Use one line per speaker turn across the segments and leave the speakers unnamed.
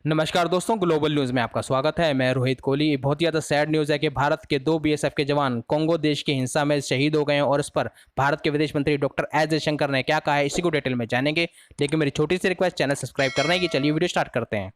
नमस्कार दोस्तों, global news में आपका स्वागत है। मैं रोहित कोहली। बहुत ही ज़्यादा सैड न्यूज़ है कि भारत के दो बीएसएफ के जवान कोंगो देश की हिंसा में शहीद हो गए हैं और इस पर भारत के विदेश मंत्री डॉक्टर एस जयशंकर ने क्या कहा है, इसी को डिटेल में जानेंगे। लेकिन मेरी छोटी सी रिक्वेस्ट, चैनल सब्सक्राइब करने की। चलिए वीडियो स्टार्ट करते हैं।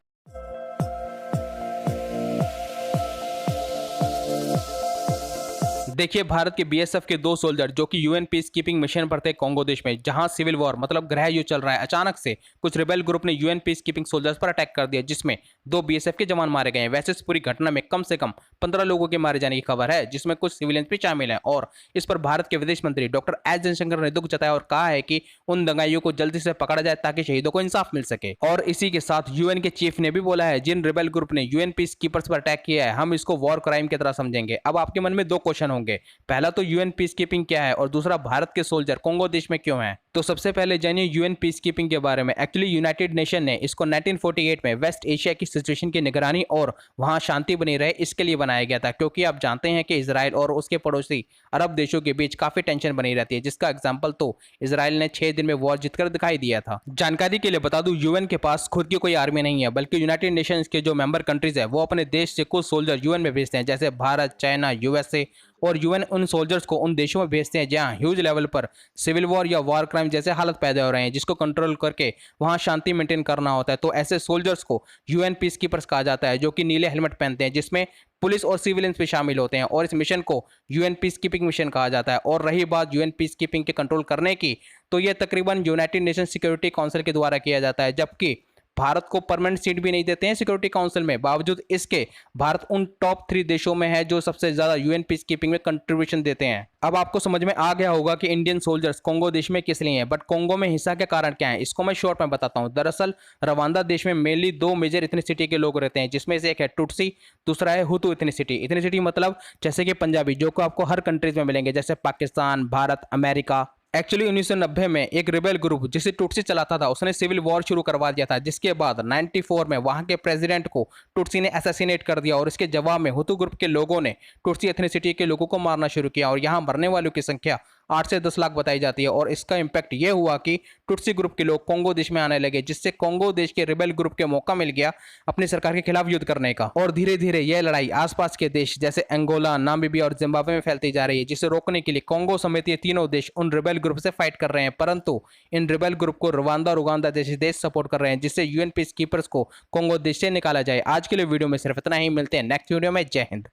देखिए, भारत के बीएसएफ के दो सोल्जर जो कि यूएन पीस कीपिंग मिशन पर थे कोंगो देश में, जहां सिविल वॉर मतलब गृह युद्ध चल रहा है, अचानक से कुछ रिबेल ग्रुप ने यूएन पीस कीपिंग सोल्जर्स पर अटैक कर दिया, जिसमें दो बीएसएफ के जवान मारे गए हैं। वैसे इस पूरी घटना में कम से कम 15 लोगों के मारे जाने की खबर है, जिसमें कुछ सिविलियंस भी शामिल हैं। और इस पर भारत के विदेश मंत्री डॉक्टर एस जयशंकर ने दुख जताया और कहा है कि उन दंगाइयों को जल्दी से पकड़ा जाए ताकि शहीदों को इंसाफ मिल सके। और इसी के साथ यूएन के चीफ ने भी बोला है, जिन रिबेल ग्रुप ने यूएन पीस कीपर्स पर अटैक किया है, हम इसको वॉर क्राइम की तरह समझेंगे। अब आपके मन में दो क्वेश्चन होंगे, पहला तो यूएन पीस कीपिंग क्या है और दूसरा भारत के सोल्जर कोंगो देश में क्यों हैं। तो सबसे पहले जानिए यूएन पीस कीपिंग के बारे में। एक्चुअली यूनाइटेड नेशन ने इसको 1948 में वेस्ट एशिया की सिचुएशन की निगरानी और वहां शांति बनी रहे इसके लिए बनाया गया था, क्योंकि आप जानते हैं कि इजराइल और उसके पड़ोसी अरब देशों के बीच काफी टेंशन बनी रहती है, जिसका एग्जाम्पल तो इजराइल ने 6 दिन में वॉर जीतकर दिखाई दिया था। जानकारी के लिए बता दूं, यूएन के पास खुद की कोई आर्मी नहीं है, बल्कि यूनाइटेड नेशंस के जो मेंबर कंट्रीज है वो अपने देश से कुछ सोल्जर यूएन में भेजते हैं, जैसे भारत, चाइना, यूएसए। और यूएन उन सोल्जर्स को उन देशों में भेजते हैं जहां ह्यूज लेवल पर सिविल वॉर या वॉर क्राइम जैसे हालत पैदा हो रहे हैं, जिसको कंट्रोल करके वहां शांति मेंटेन करना होता है। तो ऐसे सोल्जर्स को यूएन पीस कीपर्स कहा जाता है, जो कि नीले हेलमेट पहनते हैं, जिसमें पुलिस और सिविलियंस भी शामिल होते हैं। और इस मिशन को यूएन पीस कीपिंग मिशन कहा जाता है। और रही बात यूएन पीस कीपिंग के कंट्रोल करने की, तो यह तकरीबन यूनाइटेड नेशन सिक्योरिटी काउंसिल के द्वारा किया जाता है, जबकि भारत को परमानेंट सीट भी नहीं देते हैं सिक्योरिटी काउंसिल में। बावजूद इसके भारत उन टॉप 3 देशों में है जो सबसे ज्यादा यूएन पीस कीपिंग में कंट्रीब्यूशन देते हैं। अब आपको समझ में आ गया होगा कि इंडियन सोल्जर्स कोंगो देश में किस लिए हैं, बट कोंगो में हिंसा के कारण क्या है, इसको मैं शॉर्ट में बताता हूं। दरअसल रवांदा देश में मेनली दो मेजर इथनिसिटी के लोग रहते हैं, जिसमें से एक है टुटसी, दूसरा है हुतू इथनिसिटी। इथनिसिटी मतलब जैसे कि पंजाबी, जो को आपको हर कंट्रीज में मिलेंगे, जैसे पाकिस्तान, भारत, अमेरिका। एक्चुअली 1990 में एक रिबेल ग्रुप जिसे टुटसी चलाता था, उसने सिविल वॉर शुरू करवा दिया था, जिसके बाद 94 में वहां के प्रेसिडेंट को टुटसी ने असैसिनेट कर दिया। और इसके जवाब में हुतू ग्रुप के लोगों ने टुटसी एथनिसिटी के लोगों को मारना शुरू किया और यहाँ मरने वालों की संख्या 8 से 10 लाख बताई जाती है। और इसका इम्पैक्ट ये हुआ कि टुटसी ग्रुप के लोग कोंगो देश में आने लगे, जिससे कोंगो देश के रिबेल ग्रुप के मौका मिल गया अपनी सरकार के खिलाफ युद्ध करने का। और धीरे धीरे यह लड़ाई आसपास के देश जैसे अंगोला, नामीबिया और जिम्बाब्वे में फैलती जा रही है, जिसे रोकने के लिए कोंगो समेत ये तीनों देश उन रिबेल ग्रुप से फाइट कर रहे हैं। परंतु इन रिबेल ग्रुप को रवांदा और उगांडा जैसे देश सपोर्ट कर रहे हैं, जिससे यूएन पीस कीपर्स को कोंगो देश से निकाला जाए। आज के लिए वीडियो में सिर्फ इतना ही। मिलते हैं नेक्स्ट वीडियो में। जय हिंद।